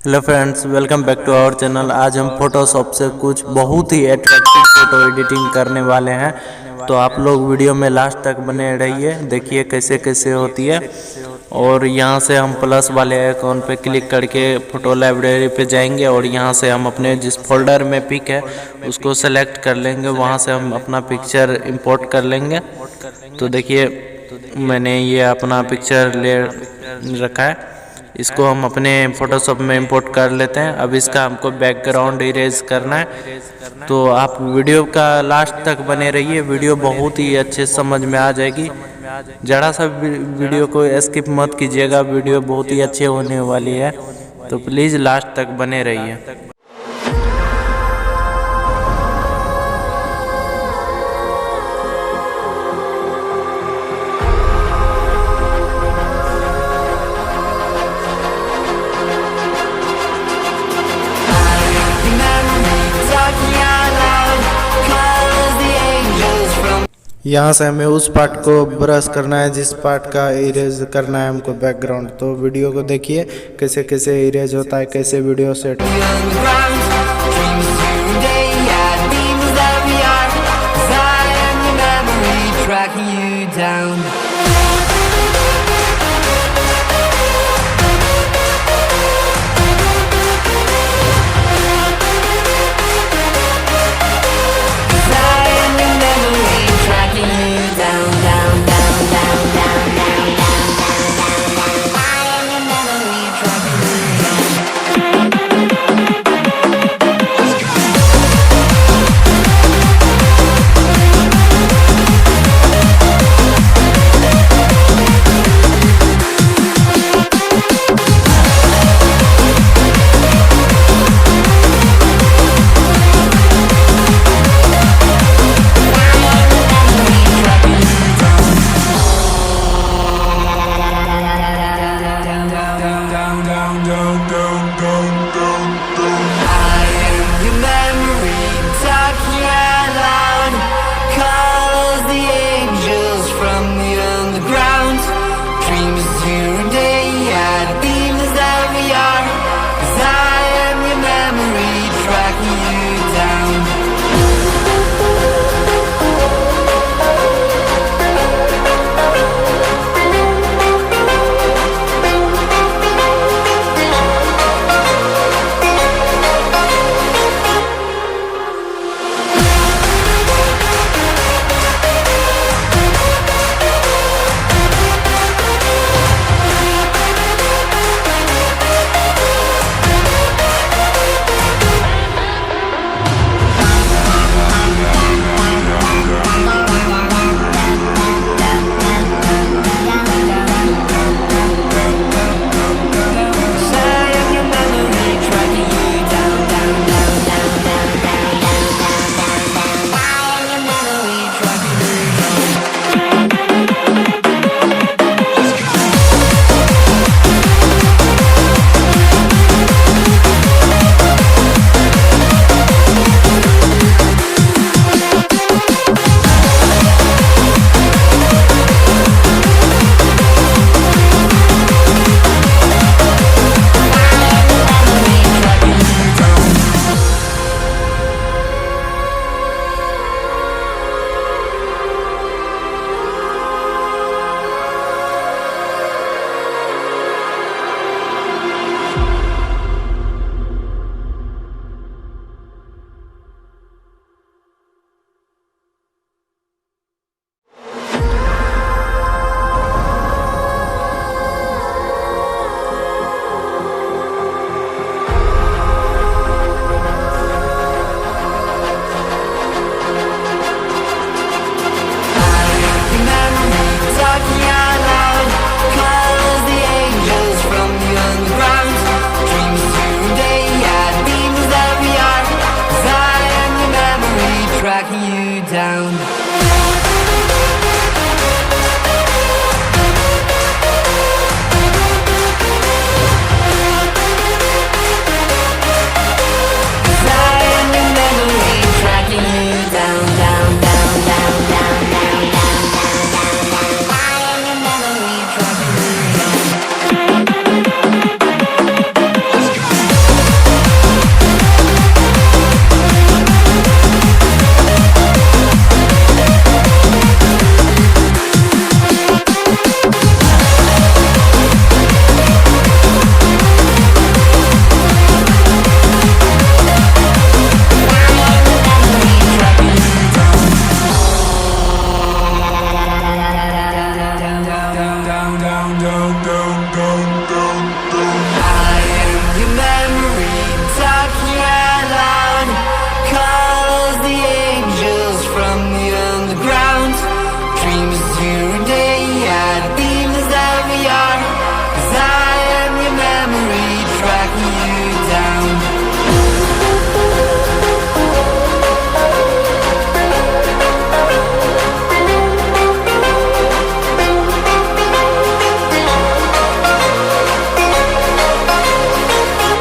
Hello friends, welcome back to our channel. आज हम Photoshop से कुछ बहुत ही अट्रैक्टिव फ़ोटो एडिटिंग करने वाले हैं, तो आप लोग वीडियो में लास्ट तक बने रहिए, देखिए कैसे कैसे होती है। और यहाँ से हम प्लस वाले आइकॉन पे क्लिक करके फ़ोटो लाइब्रेरी पे जाएंगे और यहाँ से हम अपने जिस फोल्डर में पिक है उसको सेलेक्ट कर लेंगे, वहाँ से हम अपना पिक्चर इंपोर्ट कर लेंगे। तो देखिए मैंने ये अपना पिक्चर ले रखा है, इसको हम अपने फोटोशॉप में इंपोर्ट कर लेते हैं। अब इसका हमको बैकग्राउंड इरेज करना है, तो आप वीडियो का लास्ट तक बने रहिए, वीडियो बहुत ही अच्छे समझ में आ जाएगी। ज़रा सा वीडियो को स्किप मत कीजिएगा, वीडियो बहुत ही अच्छे होने वाली है, तो प्लीज़ लास्ट तक बने रहिए। यहाँ से हमें उस पार्ट को ब्रश करना है जिस पार्ट का इरेज करना है हमको बैकग्राउंड। तो वीडियो को देखिए कैसे कैसे इरेज होता है, कैसे वीडियो सेट। Down.